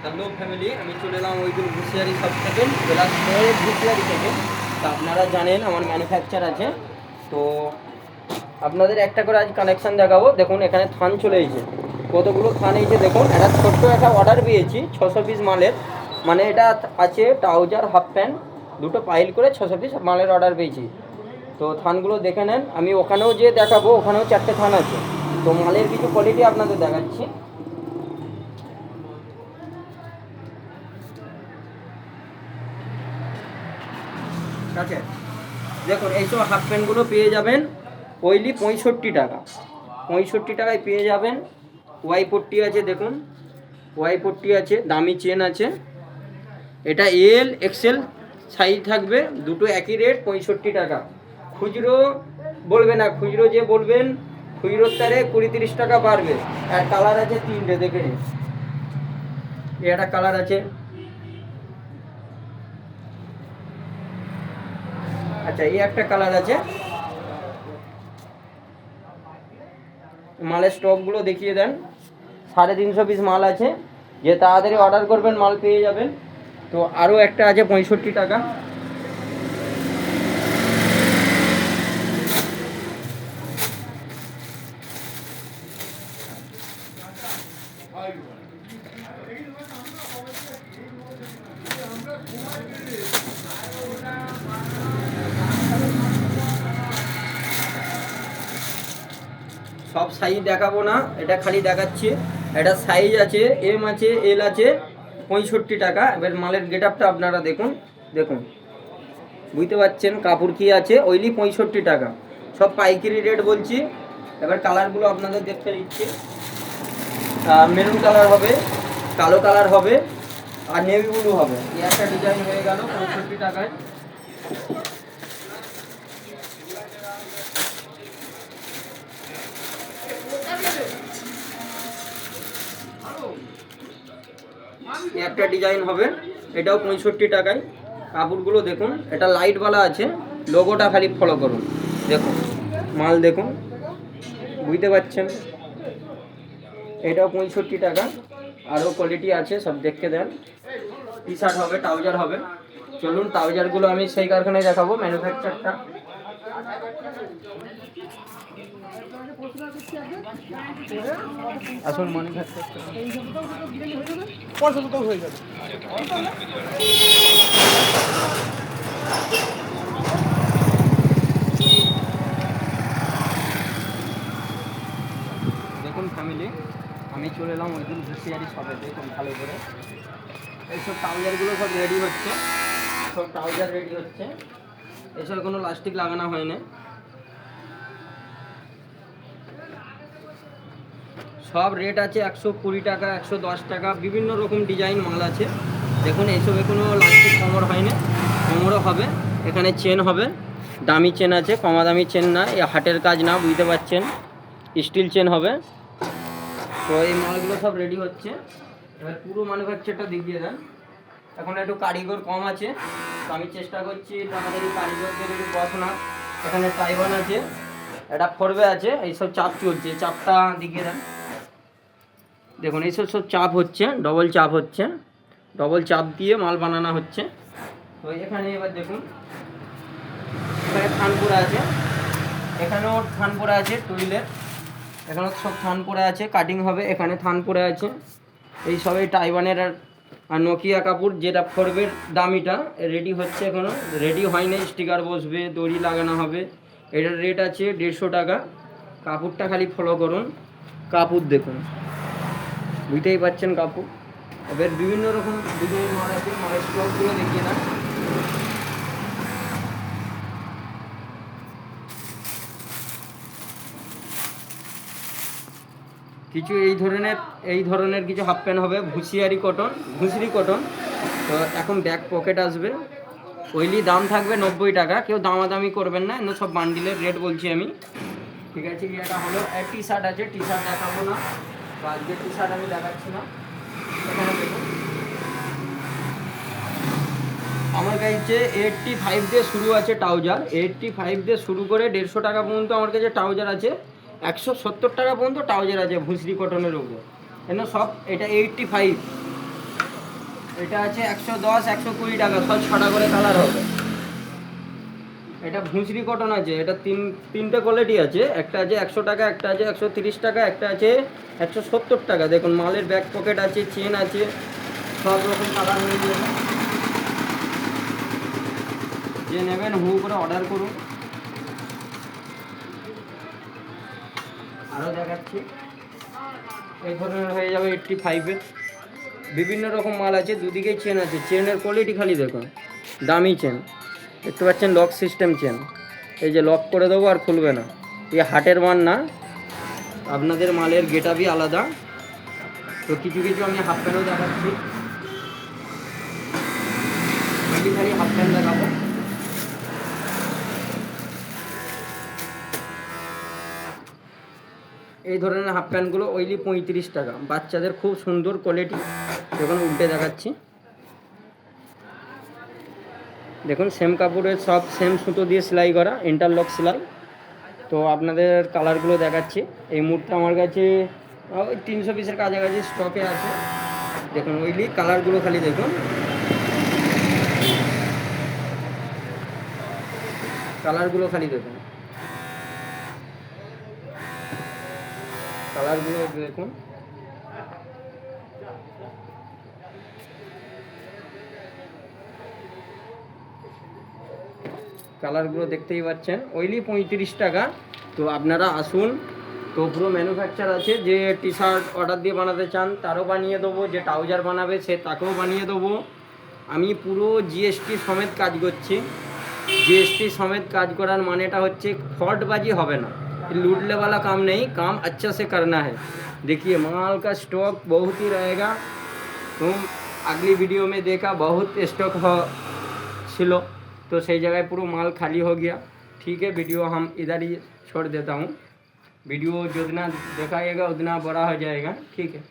Hello family, আমি চলে এলাম ওইদিন ঘুষিয়ারি সব থেকে বেলার শহরের ঘুষিয়ারি থেকে। তা আপনারা জানেন আমার ম্যানুফ্যাকচার আছে, তো আপনাদের একটা করে আজ কানেকশান দেখাবো। দেখুন এখানে থান চলে এসেছে, কতগুলো থান এসেছে দেখুন। এটা ছোট্ট একটা অর্ডার পেয়েছি 600 পিস মালের, মানে এটা আছে ট্রাউজার হাফ প্যান্ট দুটো পাইল করে 600 পিস মালের অর্ডার পেয়েছি। তো থানগুলো দেখে নেন, আমি ওখানেও যেয়ে দেখাবো, ওখানেও 4টে থান আছে। তো মালের কিছু কোয়ালিটি আপনাদের দেখাচ্ছি। ঠিক আছে, দেখুন এইসব হাফ প্যান্টগুলো পেয়ে যাবেন ওইলি 65 টাকা। 65 টাকায় পেয়ে যাবেন। ওয়াই পট্টি আছে দেখুন, ওয়াই পট্টি আছে, দামি চেন আছে। এটা এল এক্সেল সাইজ থাকবে, দুটো একই রেট 65 টাকা। খুচরো বলবে না, খুচরো যে বলবেন খুচরোর তারে 20-30 টাকা বাড়বে। আর কালার আছে 3টে, দেখে নিন। একটা কালার আছে, আচ্ছা এই একটা কালার আছে। মালের স্টকগুলো দেখিয়ে দেন। 350 পিস মাল আছে, যে তাড়াতাড়ি অর্ডার করবেন মাল পেয়ে যাবেন। তো আরও একটা আছে 65 টাকা। সব সাইজ দেখাবো না, এটা খালি দেখাচ্ছি। এটা সাইজ আছে, এম আছে, এল আছে, 65 টাকা। এবার মালের গেট আপটা আপনারা দেখুন, দেখুন বুঝতে পারছেন কাপড় কি আছে। ওইলি 65 টাকা, সব পাইকারি রেট বলছি। এবার কালারগুলো আপনাদের দেখতে দিচ্ছি। মেরুন কালার হবে, কালো কালার হবে, আর নেভি ব্লু হবে। এই একটা ডিজাইন হয়ে গেল 65 টাকায়। একটা ডিজাইন হবে, এটাও 65 টাকায়। কাপড়গুলো দেখুন, এটা লাইটওয়ালা আছে, লোগোটা খালি ফলো করুন। দেখুন মাল দেখুন, বুঝতে পারছেন। এটাও 65 টাকা। আরও কোয়ালিটি আছে, সব দেখতে দেন। টি শার্ট হবে, ট্রাউজার হবে। চলুন ট্রাউজারগুলো আমি সেই কারখানায় দেখাবো, ম্যানুফ্যাকচারটা। আসল ম্যানুফ্যাকচারটা হয়ে যাবে। দেখুন ফ্যামিলি, আমি চলে এলাম ওই দিন ঘুষিয়ারি শপে। দেখুন ভালো করে এইসব ট্রাউজারগুলো সব রেডি হচ্ছে, সব ট্রাউজার রেডি হচ্ছে। এসব কোনো প্লাস্টিক লাগানো হয়নি। সব রেট আছে 120 টাকা, 110 টাকা, বিভিন্ন রকম ডিজাইন মাল আছে। দেখুন এইসবে কোনো প্লাস্টিক কোমর হয়নি, কোমরও হবে। এখানে চেন হবে, দামি চেন আছে, কমা দামি চেন না, এ হাটের কাজ না, বুঝতে পারছেন। স্টিল চেন হবে। তো এই মালগুলো সব রেডি হচ্ছে। এবার পুরো ম্যানুফ্যাকচারটা দেখিয়ে দেন। এখন একটু কারিগর কম আছে, তো আমি চেষ্টা করছি তাড়াতাড়ি কারিগরদের একটু বসানো। এখানে টাইওয়ান আছে, এটা ফরবে আছে, এইসব চাপ চলছে, চাপটা দেখিয়ে দেন। দেখুন এইসব সব চাপ হচ্ছে, ডবল চাপ হচ্ছে, ডবল চাপ দিয়ে মাল বানানো হচ্ছে। তো এখানে এবার দেখুন, এখানে থান পড়ে আছে, এখানেও থান পড়ে আছে টুইলের, এখানেও সব থান পড়ে আছে, কাটিং হবে। এখানে থান পড়ে আছে। এই সবই টাইওয়ানের আর নোকিয়া কাপড়, যেটা ফরবের দামিটা রেডি হচ্ছে, এখনও রেডি হয়নি। স্টিকার বসবে, দড়ি লাগানো হবে। এটার রেট আছে 150 টাকা। কাপড়টা খালি ফলো করুন, কাপড় দেখুন, বুঝতেই পারছেন কাপড়। এবার বিভিন্ন রকম ডিজাইন মাল আছে, মালের স্টকগুলো দেখিয়ে না। কিছু এই ধরনের কিছু হাফ প্যান্ট হবে, ঘুষিয়ারি কটন, ঘুষরি কটন। তো এখন ব্যাক পকেট আসবে, ওইলি দাম থাকবে 90 টাকা। কেউ দামাদামি করবেন না, এমন সব বান্ডিলের রেট বলছি আমি। ঠিক আছে, এটা হলো টি শার্ট আছে, টি শার্ট দেখাবো না, তো আজকে টি শার্ট আমি দেখাচ্ছি না। এখানে দেখুন আমার কাছে 85 দিয়ে শুরু আছে ট্রাউজার, 85 দিয়ে শুরু করে 150 টাকা পর্যন্ত আমার কাছে ট্রাউজার আছে। 170 টাকা পর্যন্ত ট্রাউজার আছে ভুসরি কটনের উপর। কেন সব এটা 85, এটা আছে 110, 120 টাকা, সব 6টা করে কালার হবে। এটা ভুঁসরি কটন আছে, এটা তিনটে কোয়ালিটি আছে, একটা আছে 100 টাকা, একটা আছে 130 টাকা, একটা আছে 170 টাকা। দেখুন মালের ব্যাক পকেট আছে, চেন আছে, সব রকম কালার হয়ে যাবে। যে নেবেন হু করে অর্ডার করুন। আরও দেখাচ্ছি, এই ধরনের হয়ে যাবে 85-এর। বিভিন্ন রকম মাল আছে, দুদিকেই চেন আছে, চেনের কোয়ালিটি খালি দেখুন, দামি চেন দেখতে পাচ্ছেন, লক সিস্টেম চেন। এই যে লক করে দেবো আর খুলবে না, এই হাটের মাল না, আপনাদের মালের গেটআপই আলাদা। তো কিছু কিছু আমি হাফ প্যান্টও দেখাচ্ছি, খালি হাফ প্যান্ট দেখাবো। এই ধরনের হাফ প্যান্টগুলো ওইলি 35 টাকা, বাচ্চাদের খুব সুন্দর কোয়ালিটি। দেখুন উল্টে দেখাচ্ছি, দেখুন সেম কাপড়ের, সব সেম সুতো দিয়ে সেলাই করা, ইন্টারলক সেলাই। তো আপনাদের কালারগুলো দেখাচ্ছি। এই মুহূর্তে আমার কাছে ওই 300 পিসের কাছাকাছি স্টকে আছে। দেখুন ওইলি কালারগুলো খালি দেখুন, কালারগুলো খালি দেখুন, কালারগুলো দেখুন। কালারগুলো দেখতেই পাচ্ছেন, ওইলি 35 টাকা। তো আপনারা আসুন। তো পুরো ম্যানুফ্যাকচার আছে, যে টি শার্ট অর্ডার দিয়ে বানাতে চান তারও বানিয়ে দেবো, যে ট্রাউজার বানাবে সে তাকেও বানিয়ে দেবো। আমি পুরো জিএসটি সমেত কাজ করছি। জিএসটি সমেত কাজ করার মানেটা হচ্ছে ফল্টবাজি হবে না, लूटने वाला काम नहीं, काम अच्छा से करना है। देखिए माल का स्टॉक बहुत ही रहेगा। तुम अगली वीडियो में देखा बहुत स्टॉक छिलो, तो सही जगह पूरा माल खाली हो गया। ठीक है, वीडियो हम इधर ही छोड़ देता हूँ। वीडियो जितना दिखाएगा उतना बड़ा हो जाएगा। ठीक है।